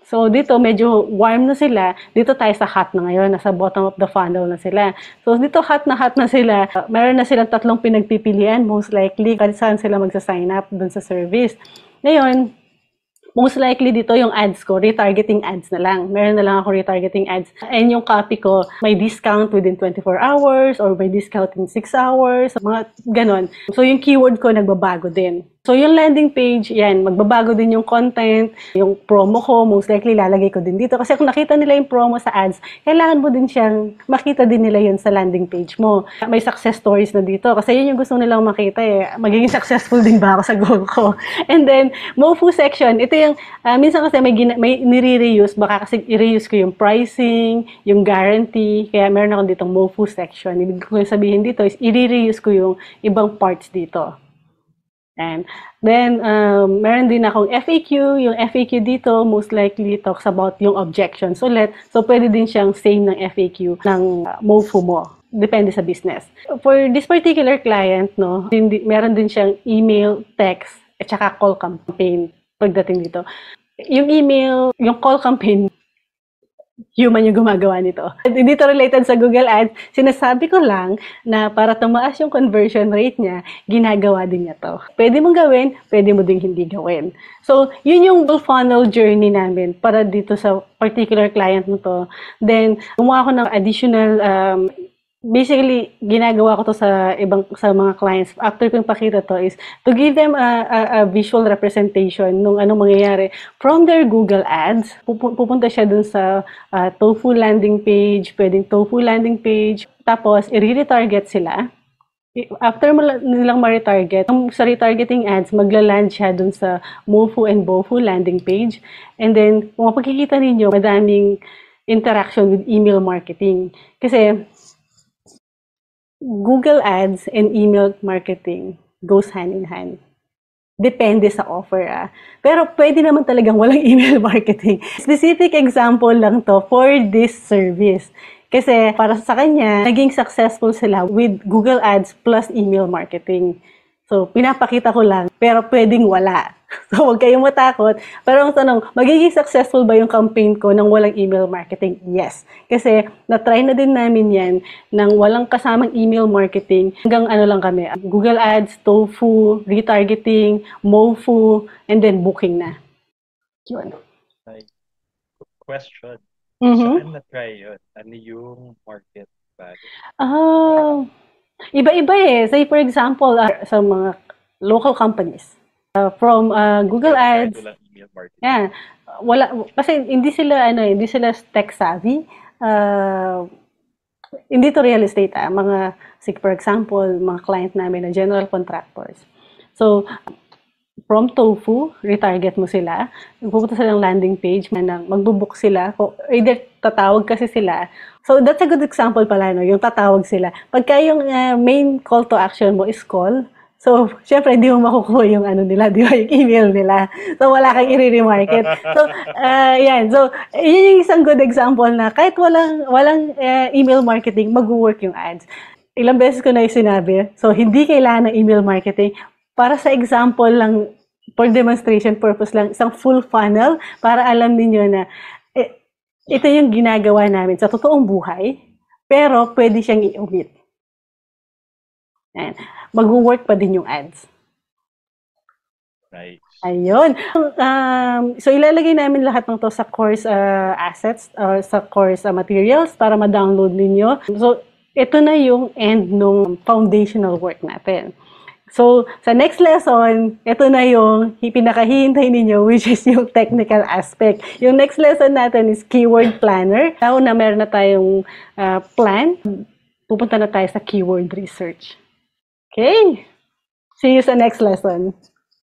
So, dito medyo warm na sila. Dito tayo sa hot na ngayon. Nasa bottom of the funnel na sila. So, dito hot na sila. Meron na silang tatlong pinagpipilian, most likely, kung saan sila magsa-sign up dun sa service. Ngayon, most likely dito yung ads ko, retargeting ads na lang. Meron na lang ako retargeting ads. And yung copy ko, may discount within 24 hours or may discount in 6 hours, mga ganon. So yung keyword ko nagbabago din. So yung landing page, yan, magbabago din yung content, yung promo ko, most likely lalagay ko din dito. Kasi kung nakita nila yung promo sa ads, kailangan mo din siyang, makita din nila yun sa landing page mo. May success stories na dito, kasi yun yung gusto nilang makita eh. Magiging successful din ba ako sa goal ko? And then, Mofu section, ito yung, minsan kasi may nire-reuse, baka kasi i-reuse ko yung pricing, yung guarantee, kaya meron ako ditong Mofu section. Ibig ko sabihin dito is, i-reuse ko yung ibang parts dito. And then, meron din akong FAQ. Yung FAQ dito, most likely talks about yung objections ulit. So, pwede din siyang same ng FAQ ng Mofu mo. Depende sa business. For this particular client, no, meron din siyang email, text, at saka call campaign pagdating dito. Yung email, yung call campaign, human yung gumagawa nito. Hindi to related sa Google Ads. Sinasabi ko lang na para tumaas yung conversion rate niya, ginagawa din niya to. Pwede mong gawin, pwede mo ding hindi gawin. So, yun yung full funnel journey namin para dito sa particular client mo to. Then, gumawa ako ng additional basically, ginagawa ko to sa mga clients. After kong pakita to is to give them a visual representation nung anong mangyayari from their Google Ads. Pupunta siya dun sa Tofu landing page, pwedeng Tofu landing page. Tapos, i-retarget sila. After nilang ma-retarget, sa retargeting ads, magla-land siya dun sa Mofu and Bofu landing page. And then, kung mapagkikita ninyo, madaming interaction with email marketing. Kasi, Google Ads and email marketing goes hand in hand. Depende sa offer. Pero pwede naman talagang walang email marketing. Specific example lang to for this service. Kasi para sa kanya, naging successful sila with Google Ads plus email marketing. So, pinapakita ko lang, pero pwedeng wala. So, huwag kayong matakot. Pero ang tanong, magiging successful ba yung campaign ko nang walang email marketing? Yes. Kasi, na-try na din namin yan nang walang kasamang email marketing. Hanggang ano lang kami, Google Ads, Tofu, retargeting, Mofu, and then booking na. Yun. Question. Saan na-try yun? Ano yung market value? Iba-iba eh. Say for example, sa mga local companies. From Google Ads. Yeah. Wala kasi hindi sila tech savvy. Hindi to real estate mga for example, mga client namin na general contractors. So from Tofu, retarget mo sila. Pupunta sa landing page na magbo-book sila. Either tatawag kasi sila. So that's a good example pala, no? Yung tatawag sila. Pagka yung main call to action mo is call, so syempre hindi mo makukuha yung nila, di ba? Yung email nila. So wala kang i-remarket. So yan. So yun yung isang good example na kahit walang email marketing, mag-work yung ads. Ilang beses ko na yung sinabi. So hindi kailangan ng email marketing. Para sa example lang, for demonstration purpose lang, isang full funnel para alam niyo na ito yung ginagawa namin sa totoong buhay, pero pwede siyang i-omit. Mag-work pa din yung ads. Nice. Ayun. So, ilalagay namin lahat ng to sa course assets, sa course materials para ma-download ninyo. So, ito na yung end ng foundational work natin. So, sa next lesson, ito na yung pinakahihintay ninyo, which is yung technical aspect. Yung next lesson natin is keyword planner. Now na meron na tayong plan, pupunta na tayo sa keyword research. Okay? See you sa next lesson.